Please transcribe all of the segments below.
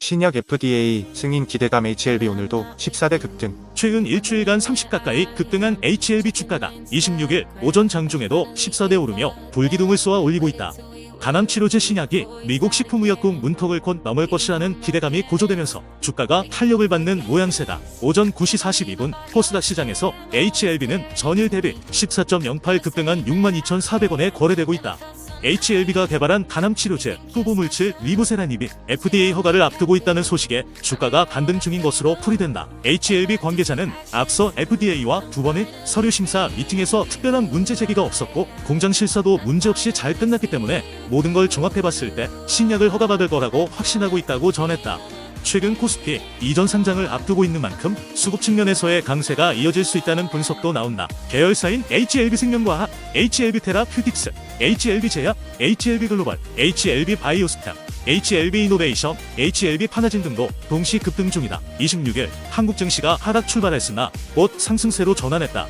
신약 FDA 승인 기대감 HLB 오늘도 14대 급등. 최근 일주일간 30 가까이 급등한 HLB 주가가 26일 오전 장중에도 14대 오르며 불기둥을 쏘아 올리고 있다. 간암치료제 신약이 미국 식품의약품 문턱을 곧 넘을 것이라는 기대감이 고조되면서 주가가 탄력을 받는 모양새다. 오전 9시 42분 코스닥 시장에서 HLB는 전일 대비 14.08 급등한 62,400원에 거래되고 있다. HLB가 개발한 간암치료제 후보물질 리보세라닙이 FDA 허가를 앞두고 있다는 소식에 주가가 반등 중인 것으로 풀이된다. HLB 관계자는 앞서 FDA와 두 번의 서류 심사 미팅에서 특별한 문제 제기가 없었고 공장 실사도 문제없이 잘 끝났기 때문에 모든 걸 종합해봤을 때 신약을 허가받을 거라고 확신하고 있다고 전했다. 최근 코스피 이전 상장을 앞두고 있는 만큼 수급 측면에서의 강세가 이어질 수 있다는 분석도 나온다. 계열사인 HLB생명과학, HLB테라퓨틱스, HLB제약, HLB글로벌, HLB바이오스타, HLB이노베이션, HLB파나진 등도 동시 급등 중이다. 26일 한국 증시가 하락 출발했으나 곧 상승세로 전환했다.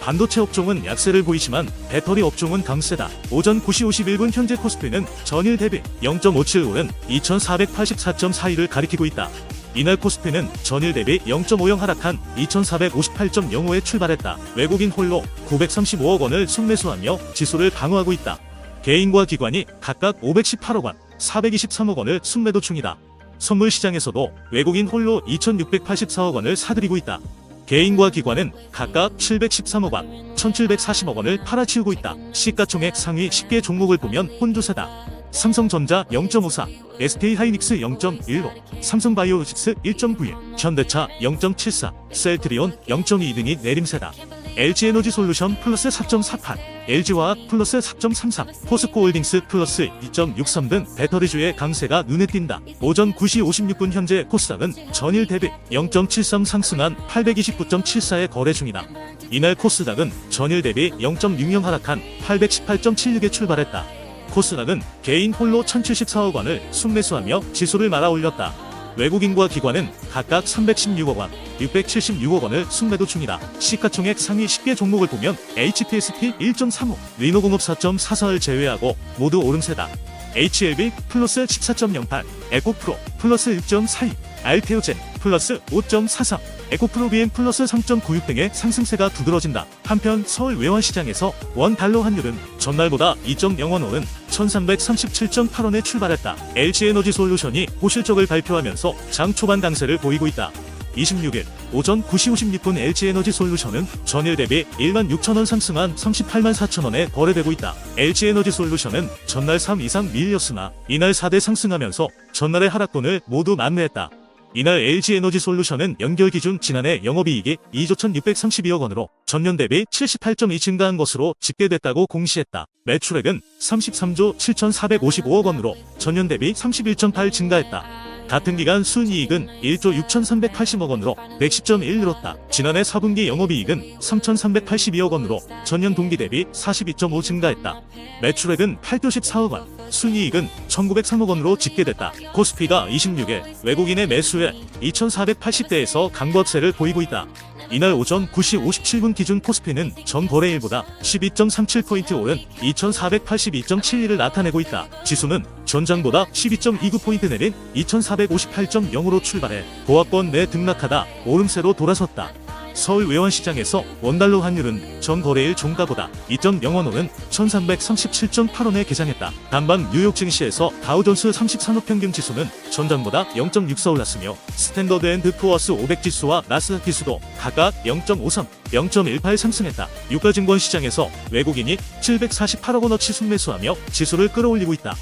반도체 업종은 약세를 보이지만 배터리 업종은 강세다. 오전 9시 51분 현재 코스피는 전일 대비 0.57 오른 2484.42를 가리키고 있다. 이날 코스피는 전일 대비 0.50 하락한 2458.05에 출발했다. 외국인 홀로 935억 원을 순매수하며 지수를 방어하고 있다. 개인과 기관이 각각 518억 원, 423억 원을 순매도 중이다. 선물 시장에서도 외국인 홀로 2684억 원을 사들이고 있다. 개인과 기관은 각각 713억 원, 1740억 원을 팔아치우고 있다. 시가총액 상위 10개 종목을 보면 혼조세다. 삼성전자 0.54, SK하이닉스 0.15, 삼성바이오로직스 1.91, 현대차 0.74, 셀트리온 0.2 등이 내림세다. LG에너지솔루션 플러스 4.48, LG화학 플러스 4.33, 포스코홀딩스 플러스 2.63 등 배터리주의 강세가 눈에 띈다. 오전 9시 56분 현재 코스닥은 전일 대비 0.73 상승한 829.74에 거래 중이다. 이날 코스닥은 전일 대비 0.60 하락한 818.76에 출발했다. 코스닥은 개인 홀로 1074억 원을 순매수하며 지수를 말아 올렸다. 외국인과 기관은 각각 316억 원, 676억 원을 순매도 중이다. 시가총액 상위 10개 종목을 보면 HTST 1.35, 리노공업 4.44를 제외하고 모두 오름세다. HLB 플러스 14.08, 에코프로 플러스 1.42, 알테오젠 플러스 5.43, 에코프로비엔 플러스 3.96 등의 상승세가 두드러진다. 한편 서울 외환시장에서 원달러 환율은 전날보다 2.0원 오른 1337.8원에 출발했다. LG에너지솔루션이 고실적을 발표하면서 장 초반 강세를 보이고 있다. 26일 오전 9시 56분 LG에너지솔루션은 전일 대비 16,000원 상승한 38만 4천원에 거래되고 있다. LG에너지솔루션은 전날 3 이상 밀렸으나 이날 4대 상승하면서 전날의 하락분을 모두 만회했다. 이날 LG에너지솔루션은 연결 기준 지난해 영업이익이 2조 1,632억 원으로 전년 대비 78.2 증가한 것으로 집계됐다고 공시했다. 매출액은 33조 7,455억 원으로 전년 대비 31.8 증가했다. 같은 기간 순이익은 1조 6,380억 원으로 110.1 늘었다. 지난해 4분기 영업이익은 3,382억 원으로 전년 동기 대비 42.5 증가했다. 매출액은 8조 14억 원, 순이익은 1,903억 원으로 집계됐다. 코스피가 26일 외국인의 매수에 2,480대에서 강보합세를 보이고 있다. 이날 오전 9시 57분 기준 코스피는 전 거래일보다 12.37포인트 오른 2,482.71을 나타내고 있다. 지수는 전장보다 12.29포인트 내린 2,458.0으로 출발해 고압권 내 등락하다 오름세로 돌아섰다. 서울 외환시장에서 원달러 환율은 전 거래일 종가보다 2.0원 오른 1337.8원에 개장했다. 단반 뉴욕 증시에서 다우존스 30산업 평균 지수는 전장보다 0.64 올랐으며 스탠더드 앤드 푸어스 500 지수와 나스닥 지수도 각각 0.53, 0.18 상승했다. 유가증권 시장에서 외국인이 748억 원어치 순매수하며 지수를 끌어올리고 있다.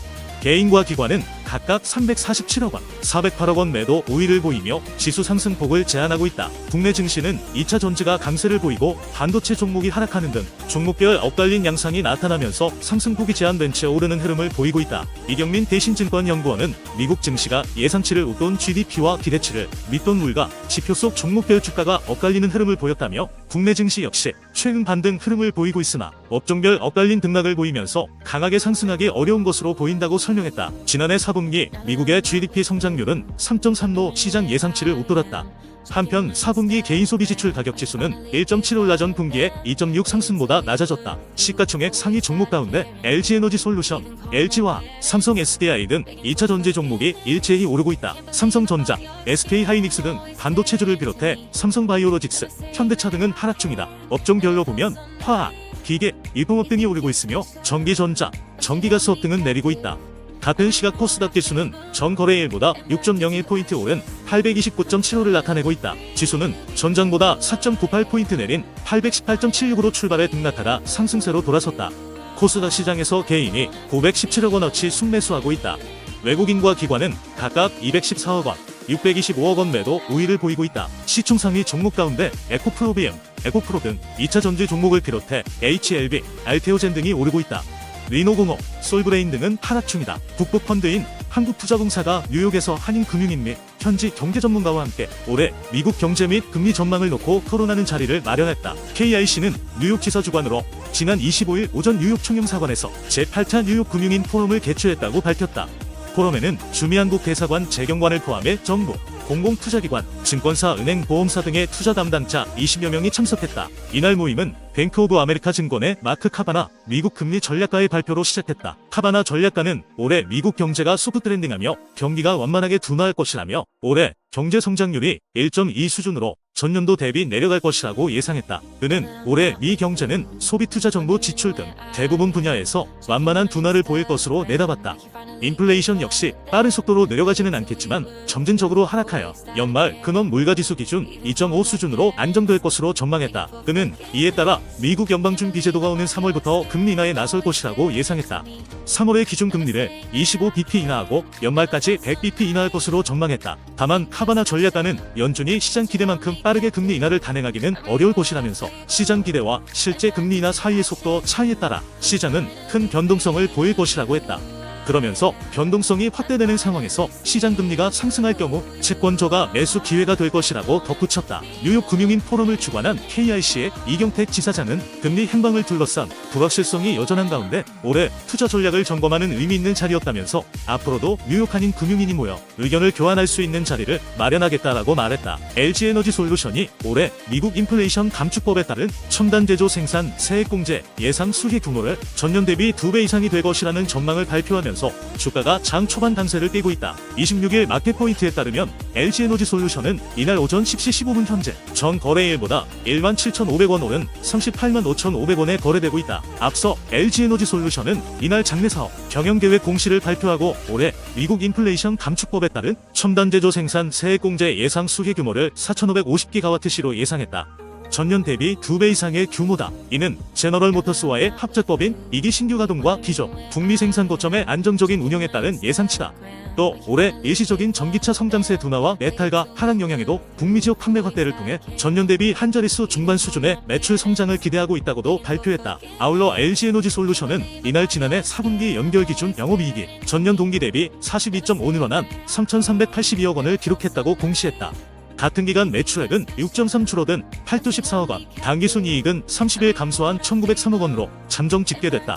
개인과 기관은 각각 347억 원, 408억 원 매도 우위를 보이며 지수 상승폭을 제한하고 있다. 국내 증시는 2차 전지가 강세를 보이고 반도체 종목이 하락하는 등 종목별 엇갈린 양상이 나타나면서 상승폭이 제한된 채 오르는 흐름을 보이고 있다. 이경민 대신증권연구원은 미국 증시가 예상치를 웃돈 GDP와 기대치를 밑돈 물가 지표 속 종목별 주가가 엇갈리는 흐름을 보였다며 국내 증시 역시 최근 반등 흐름을 보이고 있으나 업종별 엇갈린 등락을 보이면서 강하게 상승하기 어려운 것으로 보인다고 설명했다. 지난해 4분기 미국의 GDP 성장률은 3.3로 시장 예상치를 웃돌았다. 한편 4분기 개인 소비 지출 가격 지수는 1.7 올라 전 분기에 2.6 상승보다 낮아졌다. 시가총액 상위 종목 가운데 LG에너지솔루션, LG화학, 삼성 SDI 등 2차 전지 종목이 일제히 오르고 있다. 삼성전자, SK하이닉스 등 반도체주를 비롯해 삼성바이오로직스, 현대차 등은 하락 중이다. 업종별로 보면 화학, 기계, 유통업 등이 오르고 있으며 전기전자, 전기가스업 등은 내리고 있다. 같은 시각 코스닥 지수는 전 거래일보다 6.01포인트 오른 829.75를 나타내고 있다. 지수는 전장보다 4.98포인트 내린 818.76으로 출발해 등락하다 상승세로 돌아섰다. 코스닥 시장에서 개인이 917억 원어치 순매수하고 있다. 외국인과 기관은 각각 214억 원, 625억 원 매도 우위를 보이고 있다. 시총 상위 종목 가운데 에코프로비움, 에코프로 등 2차 전지 종목을 비롯해 HLB, 알테오젠 등이 오르고 있다. 리노공업, 솔브레인 등은 하락 중이다. 북부펀드인 한국투자공사가 뉴욕에서 한인금융인 및 현지 경제전문가와 함께 올해 미국 경제 및 금리 전망을 놓고 토론하는 자리를 마련했다. KIC는 뉴욕 지사 주관으로 지난 25일 오전 뉴욕 총영사관에서 제8차 뉴욕 금융인 포럼을 개최했다고 밝혔다. 포럼에는 주미한국 대사관 재경관을 포함해 정부, 공공투자기관, 증권사, 은행, 보험사 등의 투자 담당자 20여 명이 참석했다. 이날 모임은 뱅크 오브 아메리카 증권의 마크 카바나 미국 금리 전략가의 발표로 시작했다. 카바나 전략가는 올해 미국 경제가 소프트 랜딩하며 경기가 완만하게 둔화할 것이라며 올해 경제 성장률이 1.2 수준으로 전년도 대비 내려갈 것이라고 예상했다. 그는 올해 미 경제는 소비 투자 정부 지출 등 대부분 분야에서 완만한 둔화를 보일 것으로 내다봤다. 인플레이션 역시 빠른 속도로 내려가지는 않겠지만 점진적으로 하락하여 연말 근원 물가지수 기준 2.5 수준으로 안정될 것으로 전망했다. 그는 이에 따라 미국 연방준 비제도가 오는 3월부터 금리 인하에 나설 것이라고 예상했다. 3월의 기준금리를 25bp 인하하고 연말까지 100bp 인하할 것으로 전망했다. 다만 카바나 전략가는 연준이 시장 기대만큼 빠르게 금리 인하를 단행하기는 어려울 것이라면서 시장 기대와 실제 금리 인하 사이의 속도 차이에 따라 시장은 큰 변동성을 보일 것이라고 했다. 그러면서 변동성이 확대되는 상황에서 시장 금리가 상승할 경우 채권저가 매수 기회가 될 것이라고 덧붙였다. 뉴욕 금융인 포럼을 주관한 KIC의 이경택 지사장은 금리 행방을 둘러싼 불확실성이 여전한 가운데 올해 투자 전략을 점검하는 의미 있는 자리였다면서 앞으로도 뉴욕 한인 금융인이 모여 의견을 교환할 수 있는 자리를 마련하겠다라고 말했다. LG에너지솔루션이 올해 미국 인플레이션 감축법에 따른 첨단 제조 생산 세액공제 예상 수혜 규모를 전년 대비 2배 이상이 될 것이라는 전망을 발표하면서 주가가 장 초반 강세를 띠고 있다. 26일 마켓포인트에 따르면 LG에너지솔루션은 이날 오전 10시 15분 현재 전 거래일보다 17,500원 오른 385,500원에 거래되고 있다. 앞서 LG에너지솔루션은 이날 장내사업 경영계획 공시를 발표하고 올해 미국 인플레이션 감축법에 따른 첨단 제조 생산 세액공제 예상 수혜 규모를 4,550기가와트시로 예상했다. 전년 대비 2배 이상의 규모다. 이는 제너럴 모터스와의 합작법인 2기 신규 가동과 기존 북미 생산 거점의 안정적인 운영에 따른 예상치다. 또 올해 일시적인 전기차 성장세 둔화와 메탈가 하락 영향에도 북미 지역 판매 확대를 통해 전년 대비 한 자릿수 중반 수준의 매출 성장을 기대하고 있다고도 발표했다. 아울러 LG에너지솔루션은 이날 지난해 4분기 연결 기준 영업이익이 전년 동기 대비 42.5 늘어난 3,382억 원을 기록했다고 공시했다. 같은 기간 매출액은 6.3 줄어든 814억 원, 당기순이익은 30일 감소한 1,903억 원으로 잠정 집계됐다.